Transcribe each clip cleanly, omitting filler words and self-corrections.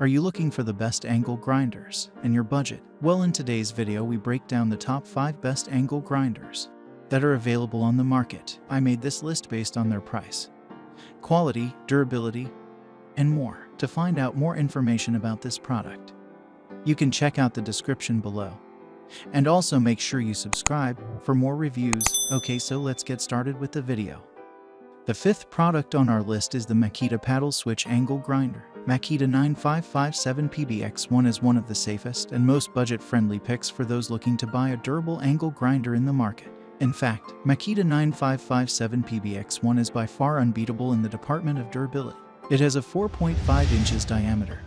Are you looking for the best angle grinders and your budget? Well, in today's video we break down the top 5 best angle grinders that are available on the market. I made this list based on their price, quality, durability, and more. To find out more information about this product, you can check out the description below. And also make sure you subscribe for more reviews. Okay, so let's get started with the video. The 5th product on our list is the Makita paddle switch angle grinder. Makita 9557 PBX1 is one of the safest and most budget-friendly picks for those looking to buy a durable angle grinder in the market. In fact, Makita 9557 PBX1 is by far unbeatable in the department of durability. It has a 4.5 inches diameter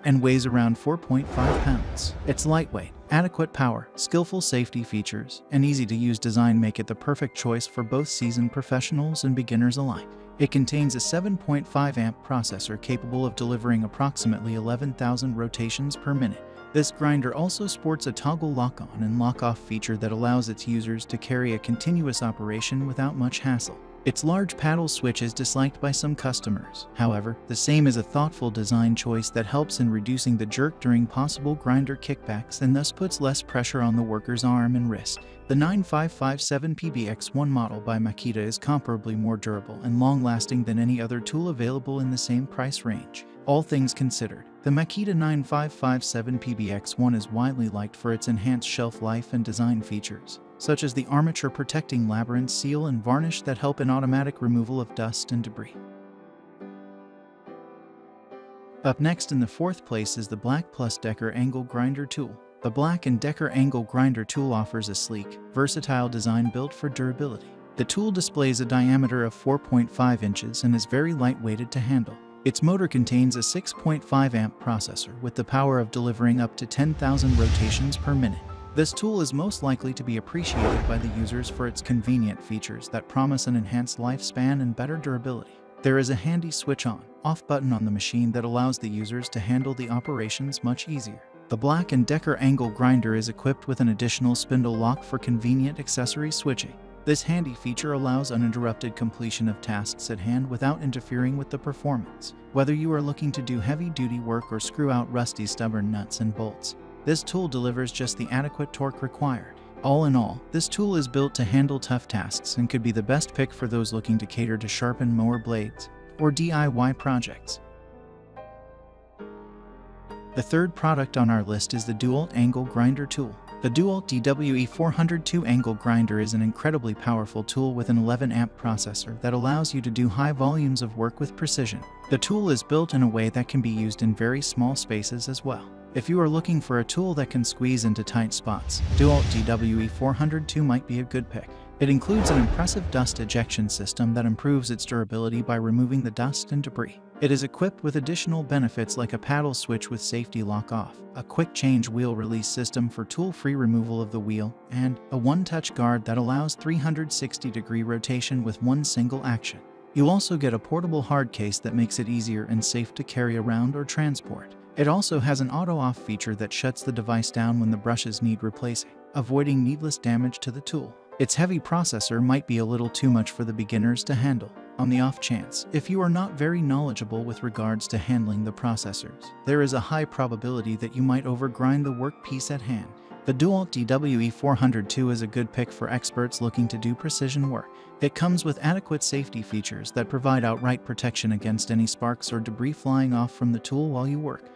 and weighs around 4.5 pounds. Its lightweight, adequate power, skillful safety features, and easy-to-use design make it the perfect choice for both seasoned professionals and beginners alike. It contains a 7.5 amp processor capable of delivering approximately 11,000 rotations per minute. This grinder also sports a toggle lock-on and lock-off feature that allows its users to carry a continuous operation without much hassle. Its large paddle switch is disliked by some customers. However, the same is a thoughtful design choice that helps in reducing the jerk during possible grinder kickbacks and thus puts less pressure on the worker's arm and wrist. The 9557 PBX1 model by Makita is comparably more durable and long-lasting than any other tool available in the same price range. All things considered, the Makita 9557 PBX1 is widely liked for its enhanced shelf life and design features, such as the armature-protecting labyrinth seal and varnish that help in automatic removal of dust and debris. Up next in the 4th place is the BLACK+DECKER angle grinder tool. The BLACK+DECKER angle grinder tool offers a sleek, versatile design built for durability. The tool displays a diameter of 4.5 inches and is very light-weighted to handle. Its motor contains a 6.5 amp processor with the power of delivering up to 10,000 rotations per minute. This tool is most likely to be appreciated by the users for its convenient features that promise an enhanced lifespan and better durability. There is a handy switch on/off button on the machine that allows the users to handle the operations much easier. The BLACK+DECKER angle grinder is equipped with an additional spindle lock for convenient accessory switching. This handy feature allows uninterrupted completion of tasks at hand without interfering with the performance. Whether you are looking to do heavy-duty work or screw out rusty, stubborn nuts and bolts, this tool delivers just the adequate torque required. All in all, this tool is built to handle tough tasks and could be the best pick for those looking to cater to sharpen mower blades or DIY projects. The 3rd product on our list is the DEWALT angle grinder tool. The DEWALT DWE402 angle grinder is an incredibly powerful tool with an 11 amp processor that allows you to do high volumes of work with precision. The tool is built in a way that can be used in very small spaces as well. If you are looking for a tool that can squeeze into tight spots, DEWALT DWE402 might be a good pick. It includes an impressive dust ejection system that improves its durability by removing the dust and debris. It is equipped with additional benefits like a paddle switch with safety lock-off, a quick change wheel release system for tool-free removal of the wheel, and a one-touch guard that allows 360-degree rotation with one single action. You'll also get a portable hard case that makes it easier and safe to carry around or transport. It also has an auto-off feature that shuts the device down when the brushes need replacing, avoiding needless damage to the tool. Its heavy processor might be a little too much for the beginners to handle. On the off chance, if you are not very knowledgeable with regards to handling the processors, there is a high probability that you might overgrind the workpiece at hand. The DEWALT DWE402 is a good pick for experts looking to do precision work. It comes with adequate safety features that provide outright protection against any sparks or debris flying off from the tool while you work.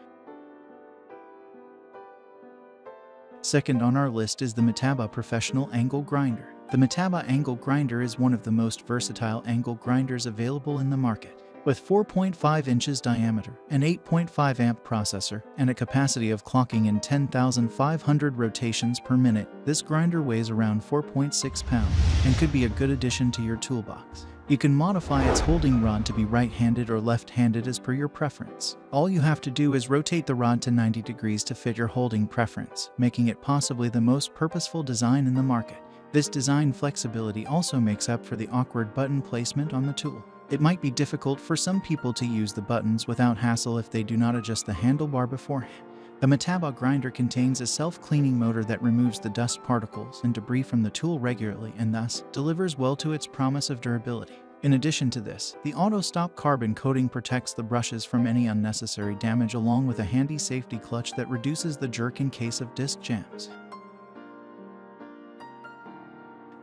Second on our list is the Metabo professional angle grinder. The Metabo angle grinder is one of the most versatile angle grinders available in the market. With 4.5 inches diameter, an 8.5 amp processor, and a capacity of clocking in 10,500 rotations per minute, this grinder weighs around 4.6 pounds and could be a good addition to your toolbox. You can modify its holding rod to be right-handed or left-handed as per your preference. All you have to do is rotate the rod to 90 degrees to fit your holding preference, making it possibly the most purposeful design in the market. This design flexibility also makes up for the awkward button placement on the tool. It might be difficult for some people to use the buttons without hassle if they do not adjust the handlebar beforehand. The Metabo grinder contains a self-cleaning motor that removes the dust particles and debris from the tool regularly and thus delivers well to its promise of durability. In addition to this, the auto-stop carbon coating protects the brushes from any unnecessary damage along with a handy safety clutch that reduces the jerk in case of disc jams.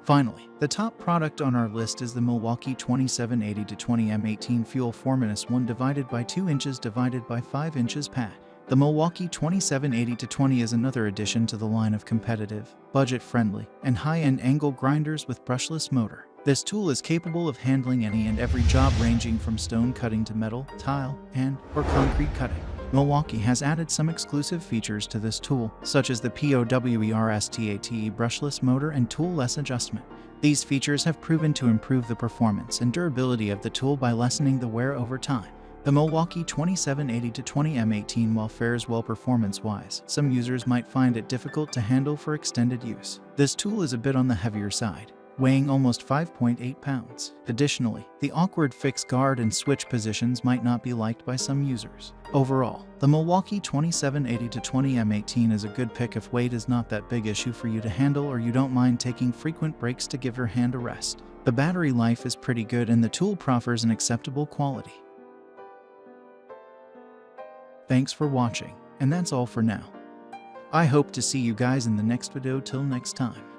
Finally, the top product on our list is the Milwaukee 2780-20 M18 Fuel 4-1 divided by 2 inches divided by 5 inches pad. The Milwaukee 2780-20 is another addition to the line of competitive, budget-friendly, and high-end angle grinders with brushless motor. This tool is capable of handling any and every job ranging from stone cutting to metal, tile, or concrete cutting. Milwaukee has added some exclusive features to this tool, such as the POWERSTATE brushless motor and tool-less adjustment. These features have proven to improve the performance and durability of the tool by lessening the wear over time. The Milwaukee 2780-20 M18 while fares well performance-wise, some users might find it difficult to handle for extended use. This tool is a bit on the heavier side, weighing almost 5.8 pounds. Additionally, the awkward fixed guard and switch positions might not be liked by some users. Overall, the Milwaukee 2780-20 M18 is a good pick if weight is not that big issue for you to handle or you don't mind taking frequent breaks to give your hand a rest. The battery life is pretty good and the tool offers an acceptable quality. Thanks for watching, and that's all for now. I hope to see you guys in the next video. Till next time.